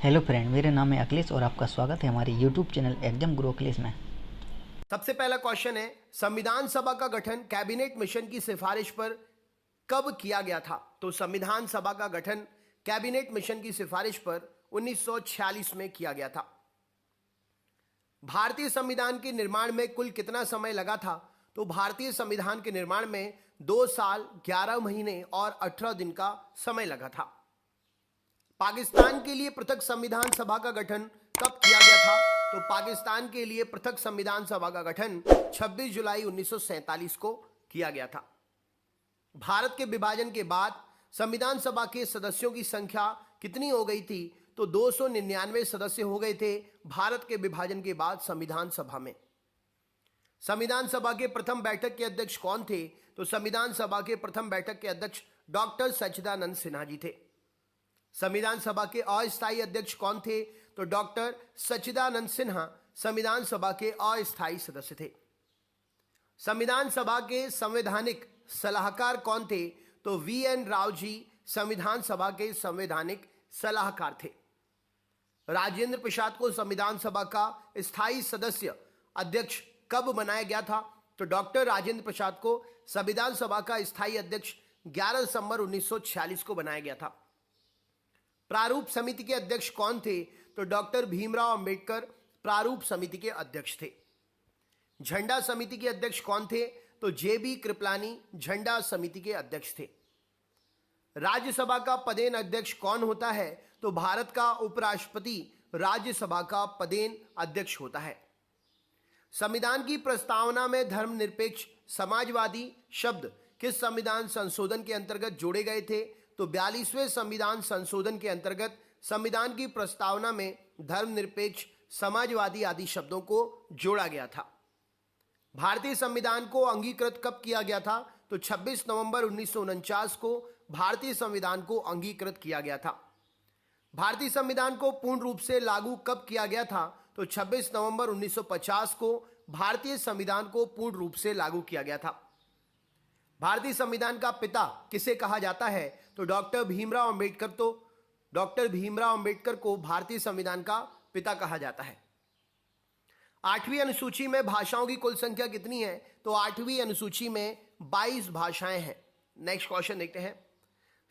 Hello friend, मेरा नाम है अखिलेश और आपका स्वागत है हमारे यूट्यूब चैनल एग्जाम गुरु अखिलेश में। सबसे पहला क्वेश्चन है, संविधान सभा का गठन कैबिनेट मिशन की सिफारिश पर कब किया गया था? तो संविधान सभा का गठन कैबिनेट मिशन की सिफारिश पर 1946 में किया गया था। भारतीय संविधान के निर्माण में कुल कितना समय लगा था? तो भारतीय संविधान के निर्माण में 2 साल 11 महीने और 18 दिन का समय लगा था। पाकिस्तान के लिए पृथक संविधान सभा का गठन कब किया गया था? तो पाकिस्तान के लिए पृथक संविधान सभा का गठन 26 जुलाई 1947 को किया गया था। भारत के विभाजन के बाद संविधान सभा के सदस्यों की संख्या कितनी हो गई थी? तो 299 सदस्य हो गए थे भारत के विभाजन के बाद संविधान सभा में। संविधान सभा के प्रथम बैठक के अध्यक्ष कौन थे? तो संविधान सभा के प्रथम बैठक के अध्यक्ष डॉक्टर सच्चिदानंद सिन्हा जी थे। संविधान सभा के अस्थायी अध्यक्ष कौन थे? तो डॉक्टर सच्चिदानंद सिन्हा संविधान सभा के अस्थायी सदस्य थे। संविधान सभा के संवैधानिक सलाहकार कौन थे? तो वीएन राव जी संविधान सभा के संवैधानिक सलाहकार थे। राजेंद्र प्रसाद को संविधान सभा का स्थायी सदस्य अध्यक्ष कब बनाया गया था? तो डॉक्टर राजेंद्र प्रसाद को संविधान सभा का स्थायी अध्यक्ष 11 दिसंबर 1946 को बनाया गया था। प्रारूप समिति के अध्यक्ष कौन थे? तो डॉक्टर भीमराव अंबेडकर प्रारूप समिति के अध्यक्ष थे। झंडा समिति के अध्यक्ष कौन थे? तो जेबी कृपलानी झंडा समिति के अध्यक्ष थे। राज्यसभा का पदेन अध्यक्ष कौन होता है? तो भारत का उपराष्ट्रपति राज्यसभा का पदेन अध्यक्ष होता है। संविधान की प्रस्तावना में धर्मनिरपेक्ष समाजवादी शब्द किस संविधान संशोधन के अंतर्गत जोड़े गए थे? तो 42वें संविधान संशोधन के अंतर्गत संविधान की प्रस्तावना में धर्मनिरपेक्ष समाजवादी आदि शब्दों को जोड़ा गया था। भारतीय संविधान को अंगीकृत कब किया गया था? तो 26 नवंबर 1949 को भारतीय संविधान को अंगीकृत किया गया था। भारतीय संविधान को पूर्ण रूप से लागू कब किया गया था? तो 26 नवंबर 1950 को भारतीय संविधान को पूर्ण रूप से लागू किया गया था। भारतीय संविधान का पिता किसे कहा जाता है? तो डॉक्टर भीमराव अंबेडकर को भारतीय संविधान का पिता कहा जाता है। 8वीं अनुसूची में भाषाओं की कुल संख्या कितनी है? तो 8वीं अनुसूची में 22 भाषाएं हैं। नेक्स्ट क्वेश्चन देखते हैं,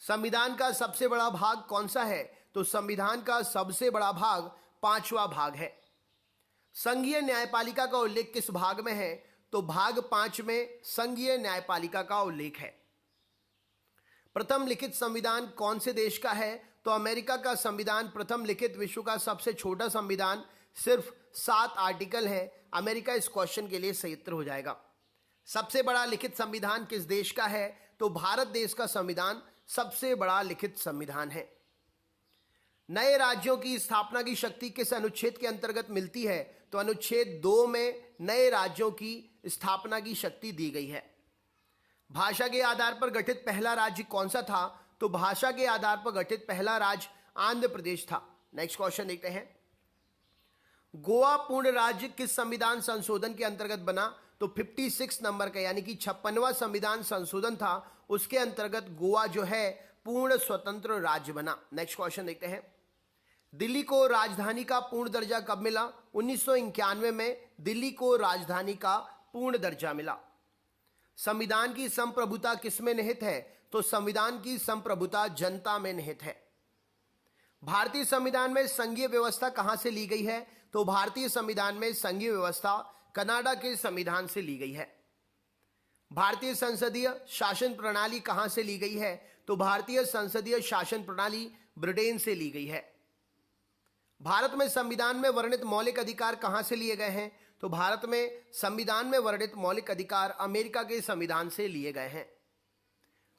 संविधान का सबसे बड़ा भाग कौन सा है? तो संविधान का सबसे बड़ा भाग 5वां भाग है। संघीय न्यायपालिका का उल्लेख किस भाग में है? तो भाग 5 में संघीय न्यायपालिका का उल्लेख है। प्रथम लिखित संविधान कौन से देश का है? तो अमेरिका का संविधान प्रथम लिखित विश्व का सबसे छोटा संविधान, सिर्फ 7 आर्टिकल है। अमेरिका इस क्वेश्चन के लिए सही उत्तर हो जाएगा। सबसे बड़ा लिखित संविधान किस देश का है? तो भारत देश का संविधान सबसे बड़ा लिखित संविधान है। नए राज्यों की स्थापना की शक्ति किस अनुच्छेद के अंतर्गत मिलती है? तो अनुच्छेद 2 में नए राज्यों की स्थापना की शक्ति दी गई है। भाषा के आधार पर गठित पहला राज्य कौन सा था? तो भाषा के आधार पर गठित पहला राज्य आंध्र प्रदेश था। नेक्स्ट क्वेश्चन देखते हैं, गोवा पूर्ण राज्य किस संविधान संशोधन के अंतर्गत बना? तो 56 नंबर का यानी कि 56वां संविधान संशोधन था, उसके अंतर्गत गोवा जो है पूर्ण स्वतंत्र राज्य बना। नेक्स्ट क्वेश्चन देखते हैं, दिल्ली को राजधानी का पूर्ण दर्जा कब मिला? 1991 में दिल्ली को राजधानी का पूर्ण दर्जा मिला। संविधान की संप्रभुता किसमें निहित है? तो संविधान की संप्रभुता जनता में निहित है। भारतीय संविधान में संघीय व्यवस्था कहां से ली गई है? तो भारतीय संविधान में संघीय व्यवस्था कनाडा के संविधान से ली गई है। भारतीय संसदीय शासन प्रणाली कहां से ली गई है? तो भारतीय संसदीय शासन प्रणाली ब्रिटेन से ली गई है। भारत में संविधान में वर्णित मौलिक अधिकार कहां से लिए गए हैं? तो भारत में संविधान में वर्णित मौलिक अधिकार अमेरिका के संविधान से लिए गए हैं।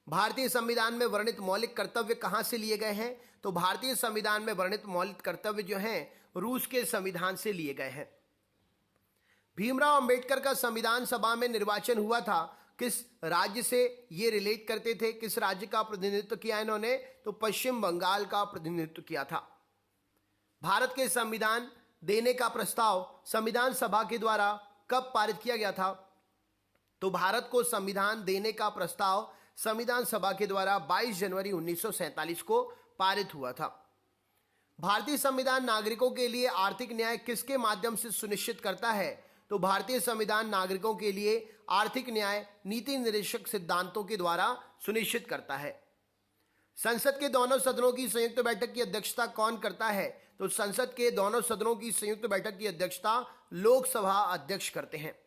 भारतीय संविधान में वर्णित मौलिक कर्तव्य कहां से लिए गए हैं? तो भारतीय संविधान में वर्णित मौलिक कर्तव्य जो हैं रूस के संविधान से लिए गए हैं। भीमराव अंबेडकर का संविधान सभा में निर्वाचन हुआ था, किस राज्य से ये रिलेट करते थे? किस राज्य का प्रतिनिधित्व किया इन्होंने? तो पश्चिम बंगाल का प्रतिनिधित्व किया था। भारत के संविधान देने का प्रस्ताव संविधान सभा के द्वारा कब पारित किया गया था? तो भारत को संविधान देने का प्रस्ताव संविधान सभा के द्वारा 22 जनवरी 1947 को पारित हुआ था। भारतीय संविधान नागरिकों के लिए आर्थिक न्याय किसके माध्यम से सुनिश्चित करता है? तो भारतीय संविधान नागरिकों के लिए आर्थिक न्याय नीति निर्देशक सिद्धांतों के द्वारा सुनिश्चित करता है। संसद के दोनों सदनों की संयुक्त बैठक की अध्यक्षता कौन करता है? तो संसद के दोनों सदनों की संयुक्त बैठक की अध्यक्षता लोकसभा अध्यक्ष करते हैं।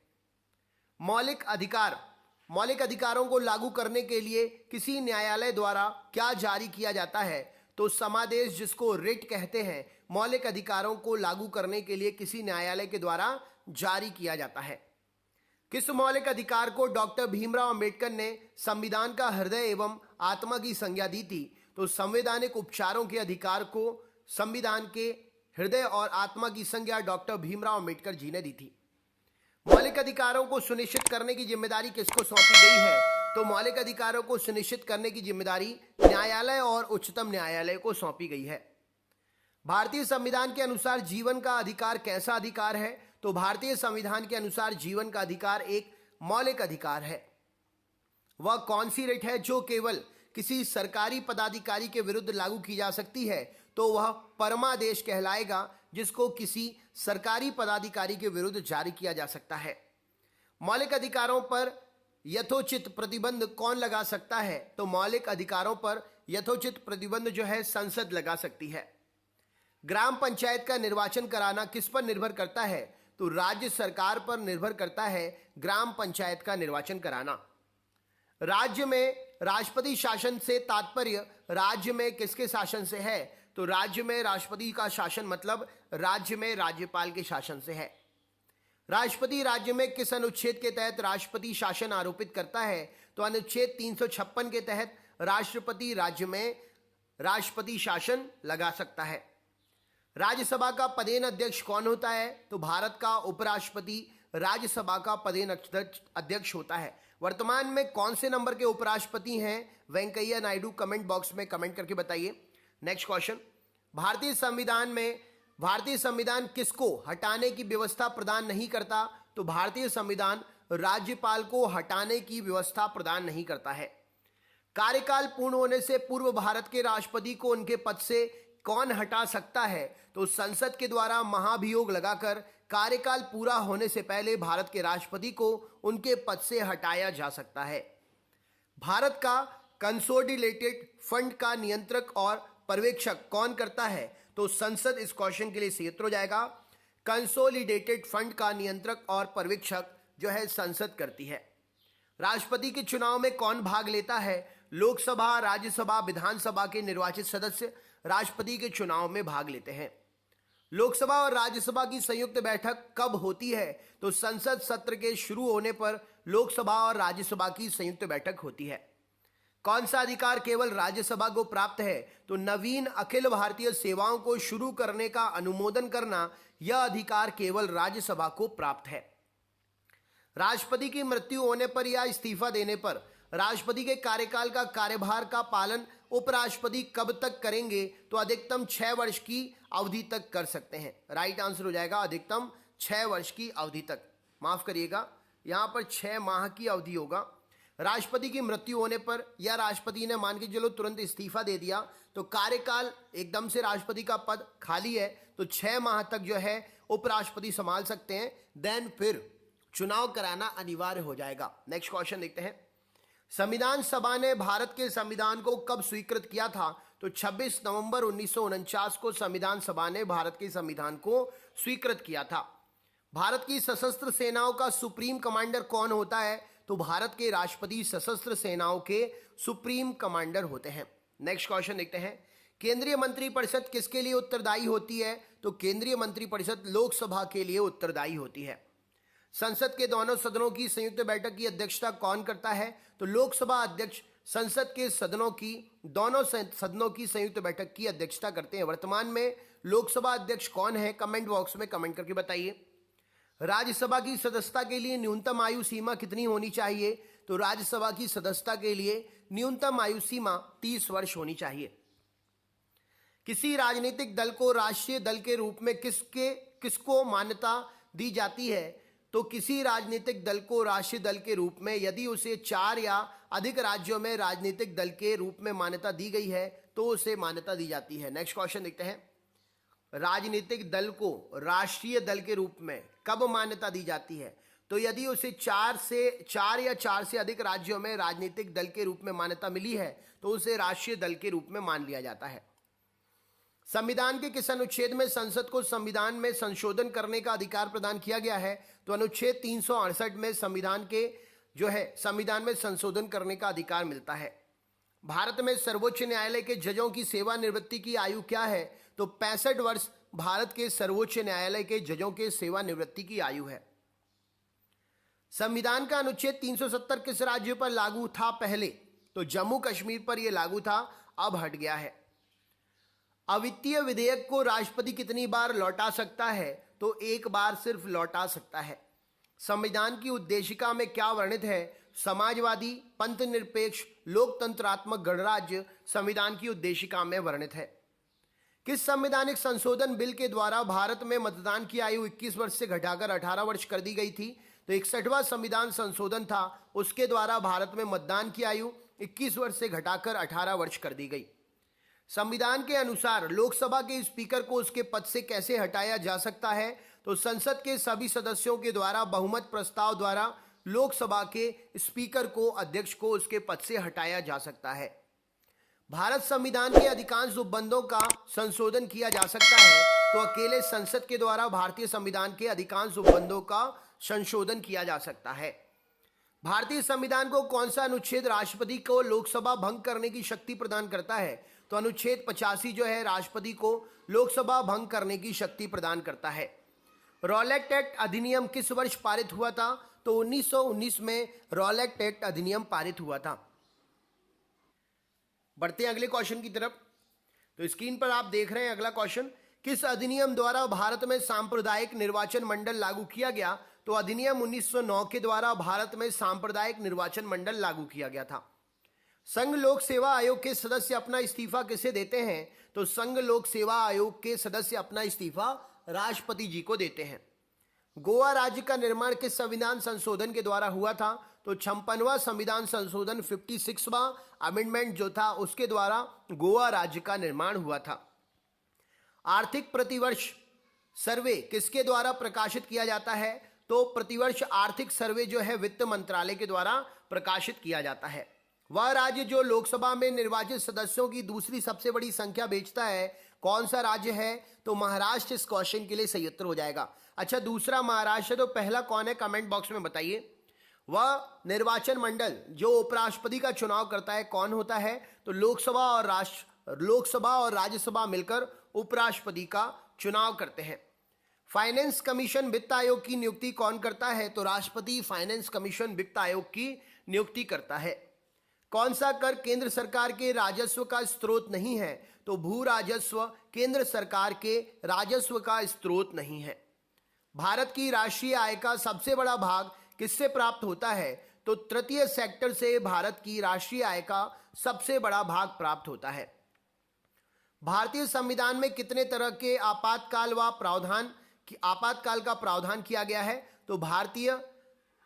मौलिक अधिकार, मौलिक अधिकारों को लागू करने के लिए किसी न्यायालय द्वारा क्या जारी किया जाता है? तो समादेश, जिसको रिट कहते हैं, मौलिक अधिकारों को लागू करने के लिए किसी न्यायालय के द्वारा जारी किया जाता है। किस मौलिक अधिकार को डॉक्टर भीमराव अंबेडकर ने संविधान का हृदय एवं आत्मा की संज्ञा दी थी? तो संवैधानिक उपचारों के अधिकार को संविधान के हृदय और आत्मा की संज्ञा डॉक्टर भीमराव अंबेडकर जी ने दी थी। मौलिक अधिकारों को सुनिश्चित करने की जिम्मेदारी किसको सौंपी गई है? तो मौलिक अधिकारों को सुनिश्चित करने की जिम्मेदारी न्यायालय और उच्चतम न्यायालय को सौंपी गई है। भारतीय संविधान के अनुसार जीवन का अधिकार कैसा अधिकार है? तो भारतीय संविधान के अनुसार जीवन का अधिकार एक मौलिक अधिकार है। वह कौन सी रिट है जो केवल किसी सरकारी पदाधिकारी के विरुद्ध लागू की जा सकती है? तो वह परमादेश कहलाएगा, जिसको किसी सरकारी पदाधिकारी के विरुद्ध जारी किया जा सकता है। मौलिक अधिकारों पर यथोचित प्रतिबंध कौन लगा सकता है? तो मौलिक अधिकारों पर यथोचित प्रतिबंध जो है संसद लगा सकती है। ग्राम पंचायत का निर्वाचन कराना किस पर निर्भर करता है? तो राज्य सरकार पर निर्भर करता है ग्राम पंचायत का निर्वाचन कराना। राज्य में राष्ट्रपति शासन से तात्पर्य राज्य में किसके शासन से है? तो राज्य में राष्ट्रपति का शासन मतलब राज्य में राज्यपाल के शासन से है। राष्ट्रपति राज्य में किस अनुच्छेद के तहत राष्ट्रपति शासन आरोपित करता है? तो अनुच्छेद 356 के तहत राष्ट्रपति राज्य में राष्ट्रपति शासन लगा सकता है। राज्यसभा का पदेन अध्यक्ष कौन होता है? तो भारत का उपराष्ट्रपति राज्यसभा का पदेन अध्यक्ष होता है। वर्तमान में कौन से नंबर के उपराष्ट्रपति हैं? वेंकैया नायडू। कमेंट बॉक्स में कमेंट करके बताइए। नेक्स्ट क्वेश्चन, भारतीय संविधान किसको हटाने की व्यवस्था प्रदान नहीं करता? तो भारतीय संविधान राज्यपाल को हटाने की व्यवस्था प्रदान नहीं करता है। कार्यकाल पूर्ण होने से पूर्व भारत के राष्ट्रपति को उनके पद से कौन हटा सकता है? तो संसद के द्वारा महाभियोग लगाकर कार्यकाल पूरा होने से पहले भारत के राष्ट्रपति को उनके पद से हटाया जा सकता है। भारत का कंसोलिडेटेड फंड का नियंत्रक और पर्यवेक्षक कौन करता है? तो संसद इस क्वेश्चन के लिए सही उत्तर हो जाएगा। कंसोलिडेटेड फंड का नियंत्रक और पर्यवेक्षक जो है संसद करती है। राष्ट्रपति के चुनाव में कौन भाग लेता है? लोकसभा, राज्यसभा, विधानसभा के निर्वाचित सदस्य राष्ट्रपति के चुनाव में भाग लेते हैं। लोकसभा और राज्यसभा की संयुक्त बैठक कब होती है? तो संसद सत्र के शुरू होने पर लोकसभा और राज्यसभा की संयुक्त बैठक होती है। कौन सा अधिकार केवल राज्यसभा को प्राप्त है? तो नवीन अखिल भारतीय सेवाओं को शुरू करने का अनुमोदन करना, यह अधिकार केवल राज्यसभा को प्राप्त है। राष्ट्रपति की मृत्यु होने पर या इस्तीफा देने पर राष्ट्रपति के कार्यकाल का कार्यभार का पालन उपराष्ट्रपति कब तक करेंगे? तो अधिकतम 6 वर्ष की अवधि तक कर सकते हैं। राइट आंसर हो जाएगा अधिकतम 6 वर्ष की अवधि तक। माफ करिएगा, यहां पर 6 माह की अवधि होगा। राष्ट्रपति की मृत्यु होने पर या राष्ट्रपति ने मान के चलो तुरंत इस्तीफा दे दिया तो कार्यकाल एकदम से राष्ट्रपति का पद खाली है तो 6 माह तक जो है उपराष्ट्रपति संभाल सकते हैं। देन फिर चुनाव कराना अनिवार्य हो जाएगा। नेक्स्ट क्वेश्चन देखते हैं। संविधान सभा ने भारत के संविधान को कब स्वीकृत किया था? तो 26 नवंबर 1949 को संविधान सभा ने भारत के संविधान को स्वीकृत किया था। भारत की सशस्त्र सेनाओं का सुप्रीम कमांडर कौन होता है? तो भारत के राष्ट्रपति सशस्त्र सेनाओं के सुप्रीम कमांडर होते हैं। नेक्स्ट क्वेश्चन देखते हैं। केंद्रीय मंत्रिपरिषद किसके लिए उत्तरदायी होती है? तो केंद्रीय मंत्रिपरिषद लोकसभा के लिए उत्तरदायी होती है। संसद के दोनों सदनों की संयुक्त बैठक की अध्यक्षता कौन करता है? तो लोकसभा अध्यक्ष संसद के दोनों सदनों की संयुक्त बैठक की अध्यक्षता करते हैं। वर्तमान में लोकसभा अध्यक्ष कौन है? कमेंट बॉक्स में कमेंट करके बताइए। राज्यसभा की सदस्यता के लिए न्यूनतम आयु सीमा कितनी होनी चाहिए? तो राज्यसभा की सदस्यता के लिए न्यूनतम आयु सीमा 30 वर्ष होनी चाहिए। किसी राजनीतिक दल को राष्ट्रीय दल के रूप में किसको मान्यता दी जाती है? तो किसी राजनीतिक दल को राष्ट्रीय दल के रूप में यदि उसे 4 या अधिक राज्यों में राजनीतिक दल के रूप में मान्यता दी गई है तो उसे मान्यता दी जाती है। नेक्स्ट क्वेश्चन देखते हैं। राजनीतिक दल को राष्ट्रीय दल के रूप में कब मान्यता दी जाती है? तो यदि उसे चार या चार से अधिक राज्यों में राजनीतिक दल के रूप में मान्यता मिली है तो उसे राष्ट्रीय दल के रूप में मान लिया जाता है। संविधान के किस अनुच्छेद में संसद को संविधान में संशोधन करने का अधिकार प्रदान किया गया है? तो अनुच्छेद 368 में संविधान में संशोधन करने का अधिकार मिलता है। भारत में सर्वोच्च न्यायालय के जजों की सेवानिवृत्ति की आयु क्या है? तो 65 वर्ष भारत के सर्वोच्च न्यायालय के जजों के सेवानिवृत्ति की आयु है। संविधान का अनुच्छेद 370 किस राज्य पर लागू था पहले? तो जम्मू कश्मीर पर यह लागू था, अब हट गया है। अवित्तीय विधेयक को राष्ट्रपति कितनी बार लौटा सकता है? तो एक बार सिर्फ लौटा सकता है। संविधान की उद्देशिका में क्या वर्णित है? समाजवादी, पंथ निरपेक्ष, लोकतंत्रात्मक गणराज्य संविधान की उद्देशिका में वर्णित है। किस संवैधानिक संशोधन बिल के द्वारा भारत में मतदान की आयु 21 वर्ष से घटाकर 18 वर्ष कर दी गई थी? तो 61वां संविधान संशोधन था, उसके द्वारा भारत में मतदान की आयु 21 वर्ष से घटाकर 18 वर्ष कर दी गई। संविधान के अनुसार लोकसभा के स्पीकर को उसके पद से कैसे हटाया जा सकता है? तो संसद के सभी सदस्यों के द्वारा बहुमत प्रस्ताव द्वारा लोकसभा के स्पीकर को, अध्यक्ष को उसके पद से हटाया जा सकता है। भारत संविधान के अधिकांश उपबंधों का संशोधन किया जा सकता है तो अकेले संसद के द्वारा भारतीय संविधान के अधिकांश उपबंधों का संशोधन किया जा सकता है। भारतीय संविधान को कौन सा अनुच्छेद राष्ट्रपति को लोकसभा भंग करने की शक्ति प्रदान करता है? तो अनुच्छेद 85 जो है राष्ट्रपति को लोकसभा भंग करने की शक्ति प्रदान करता है। रॉलेट एक्ट अधिनियम किस वर्ष पारित हुआ था? तो 1919 में रॉलेट एक्ट अधिनियम पारित हुआ था। बढ़ते हैं अगले क्वेश्चन की तरफ। तो स्क्रीन पर आप देख रहे हैं अगला क्वेश्चन, किस अधिनियम द्वारा भारत में सांप्रदायिक निर्वाचन मंडल लागू किया गया? तो अधिनियम 1909 के द्वारा भारत में सांप्रदायिक निर्वाचन मंडल लागू किया गया था। संघ लोक सेवा आयोग के सदस्य अपना इस्तीफा किसे देते हैं? तो संघ लोक सेवा आयोग के सदस्य अपना इस्तीफा राष्ट्रपति जी को देते हैं। गोवा राज्य का निर्माण किस संविधान संशोधन के द्वारा हुआ था? तो 56वां संविधान संशोधन 56वां अमेंडमेंट जो था उसके द्वारा गोवा राज्य का निर्माण हुआ था। आर्थिक प्रतिवर्ष सर्वे किसके द्वारा प्रकाशित किया जाता है? तो प्रतिवर्ष आर्थिक सर्वे जो है वित्त मंत्रालय के द्वारा प्रकाशित किया जाता है। वह राज्य जो लोकसभा में निर्वाचित सदस्यों की दूसरी सबसे बड़ी संख्या बेचता है कौन सा राज्य है? तो महाराष्ट्र इस क्वेश्चन के लिए सही उत्तर हो जाएगा। अच्छा, दूसरा महाराष्ट्र, तो पहला कौन है कमेंट बॉक्स में बताइए। वह निर्वाचन मंडल जो उपराष्ट्रपति का चुनाव करता है कौन होता है? तो लोकसभा और राज्यसभा मिलकर उपराष्ट्रपति का चुनाव करते हैं। फाइनेंस कमीशन वित्त आयोग की नियुक्ति कौन करता है? तो राष्ट्रपति फाइनेंस कमीशन वित्त आयोग की नियुक्ति करता है। कौन सा कर केंद्र सरकार के राजस्व का स्रोत नहीं है? तो भू राजस्व केंद्र सरकार के राजस्व का स्रोत नहीं है। भारत की राष्ट्रीय आय का सबसे बड़ा भाग किससे प्राप्त होता है? तो तृतीय सेक्टर से भारत की राष्ट्रीय आय का सबसे बड़ा भाग प्राप्त होता है। भारतीय संविधान में कितने तरह के आपातकाल का प्रावधान किया गया है? तो भारतीय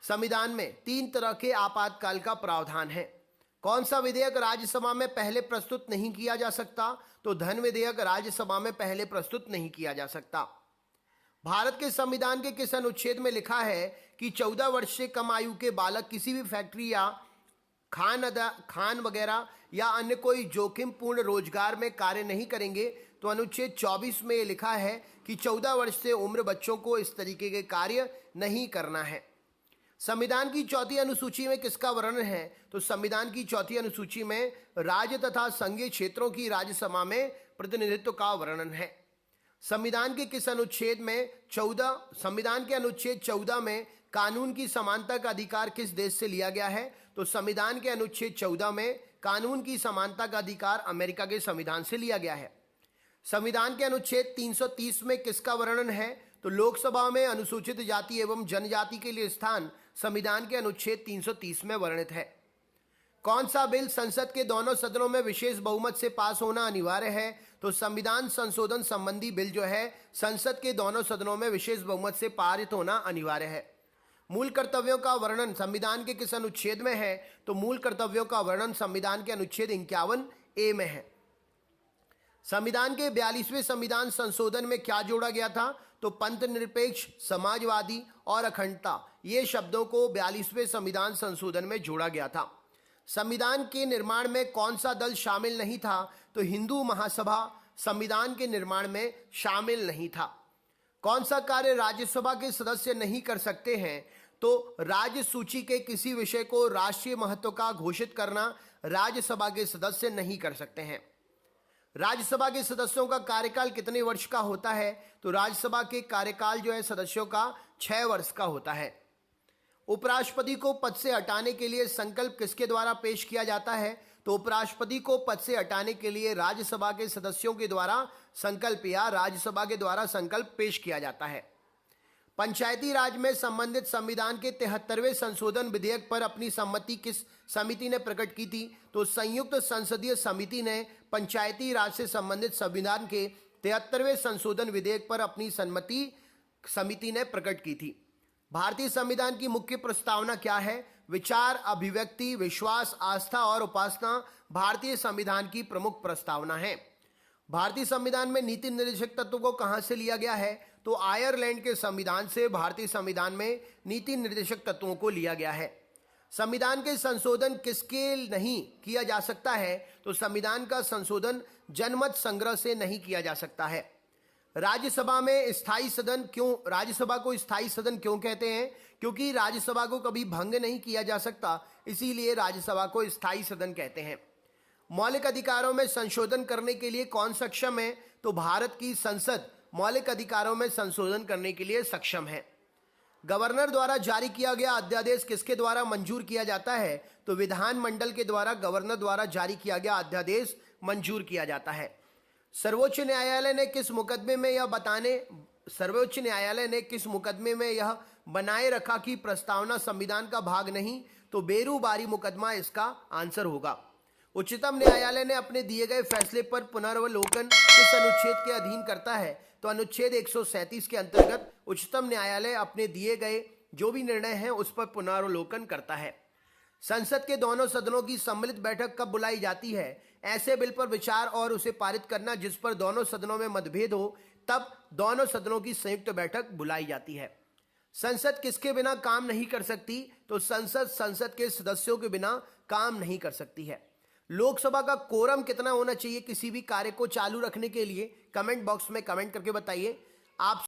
संविधान में 3 तरह के आपातकाल का प्रावधान है। कौन सा विधेयक राज्यसभा में पहले प्रस्तुत नहीं किया जा सकता? तो धन विधेयक राज्यसभा में पहले प्रस्तुत नहीं किया जा सकता। भारत के संविधान के किस अनुच्छेद में लिखा है कि 14 वर्ष से कम आयु के बालक किसी भी फैक्ट्री या खान वगैरह या अन्य कोई जोखिमपूर्ण रोजगार में कार्य नहीं करेंगे? तो अनुच्छेद 24 में लिखा है कि 14 वर्ष से उम्र बच्चों को इस तरीके के कार्य नहीं करना है। संविधान की चौथी अनुसूची में किसका वर्णन है? तो संविधान की चौथी अनुसूची में राज्य तथा संघीय क्षेत्रों की राज्यसभा में प्रतिनिधित्व का वर्णन है। संविधान के किस अनुच्छेद में संविधान के अनुच्छेद 14 में कानून की समानता का अधिकार किस देश से लिया गया है? तो संविधान के अनुच्छेद 14 में कानून की समानता का अधिकार अमेरिका के संविधान से लिया गया है। संविधान के अनुच्छेद 330 में किसका वर्णन है? तो लोकसभा में अनुसूचित जाति एवं जनजाति के लिए स्थान संविधान के अनुच्छेद 330 में वर्णित है। कौन सा बिल संसद के दोनों सदनों में विशेष बहुमत से पास होना अनिवार्य है? तो संविधान संशोधन संबंधी बिल जो है संसद के दोनों सदनों में विशेष बहुमत से पारित होना अनिवार्य है। मूल कर्तव्यों का वर्णन संविधान के किस अनुच्छेद में है? तो मूल कर्तव्यों का वर्णन संविधान के अनुच्छेद 51A में है। संविधान के 42वें संविधान संशोधन में क्या जोड़ा गया था? तो पंथ निरपेक्ष, समाजवादी और अखंडता, ये शब्दों को 42वें संविधान संशोधन में जोड़ा गया था। संविधान के निर्माण में कौन सा दल शामिल नहीं था? तो हिंदू महासभा संविधान के निर्माण में शामिल नहीं था। कौन सा कार्य राज्यसभा के सदस्य नहीं कर सकते हैं? तो राज्य सूची के किसी विषय को राष्ट्रीय महत्व का घोषित करना राज्यसभा के सदस्य नहीं कर सकते हैं। राज्यसभा के सदस्यों का कार्यकाल कितने वर्ष का होता है? तो राज्यसभा के कार्यकाल जो है सदस्यों का 6 वर्ष का होता है। उपराष्ट्रपति को पद से हटाने के लिए संकल्प किसके द्वारा पेश किया जाता है? तो उपराष्ट्रपति को पद से हटाने के लिए राज्यसभा के सदस्यों के द्वारा संकल्प या राज्यसभा के द्वारा संकल्प पेश किया जाता है। पंचायती राज में संबंधित संविधान के 73वें संशोधन विधेयक पर अपनी सहमति किस समिति ने प्रकट की थी? तो संयुक्त संसदीय समिति ने पंचायती राज से संबंधित संविधान के 73वें संशोधन विधेयक पर अपनी सहमति समिति ने प्रकट की थी। भारतीय संविधान की मुख्य प्रस्तावना क्या है? विचार, अभिव्यक्ति, विश्वास, आस्था और उपासना भारतीय संविधान की प्रमुख प्रस्तावना है। भारतीय संविधान में नीति निर्देशक तत्व को कहां से लिया गया है? तो आयरलैंड के संविधान से भारतीय संविधान में नीति निर्देशक तत्वों को लिया गया है। संविधान के संशोधन किसके नहीं किया जा सकता है? तो संविधान का संशोधन जनमत संग्रह से नहीं किया जा सकता है। राज्यसभा में स्थायी सदन क्यों, राज्यसभा को स्थायी सदन क्यों कहते हैं? क्योंकि राज्यसभा को कभी भंग नहीं किया जा सकता, इसीलिए राज्यसभा को स्थायी सदन कहते हैं। मौलिक अधिकारों में संशोधन करने के लिए कौन सक्षम है? तो भारत की संसद मौलिक अधिकारों में संशोधन करने के लिए सक्षम है। गवर्नर द्वारा जारी किया गया अध्यादेश किसके द्वारा मंजूर किया जाता है? तो विधानमंडल के द्वारा गवर्नर द्वारा जारी किया गया अध्यादेश मंजूर किया जाता है। सर्वोच्च न्यायालय ने किस मुकदमे में यह बनाए रखा कि प्रस्तावना संविधान का भाग नहीं? तो बेरूबारी मुकदमा इसका आंसर होगा। उच्चतम न्यायालय ने अपने दिए गए फैसले पर पुनर्वलोकन किस अनुच्छेद के अधीन करता है? तो अनुच्छेद 137 के अंतर्गत उच्चतम न्यायालय अपने दिए गए जो भी निर्णय हैं उस पर पुनर्वलोकन करता है। संसद के दोनों सदनों की सम्मिलित बैठक कब बुलाई जाती है? ऐसे बिल पर विचार और उसे पारित करना जिस पर दोनों सदनों में मतभेद हो, तब दोनों सदनों की संयुक्त बैठक बुलाई जाती है। संसद किसके बिना काम नहीं कर सकती? तो संसद के सदस्यों के बिना काम नहीं कर सकती है। लोकसभा का कोरम कितना होना चाहिए किसी भी कार्य को चालू रखने के लिए? कमेंट बॉक्स में कमेंट करके बताइए। आप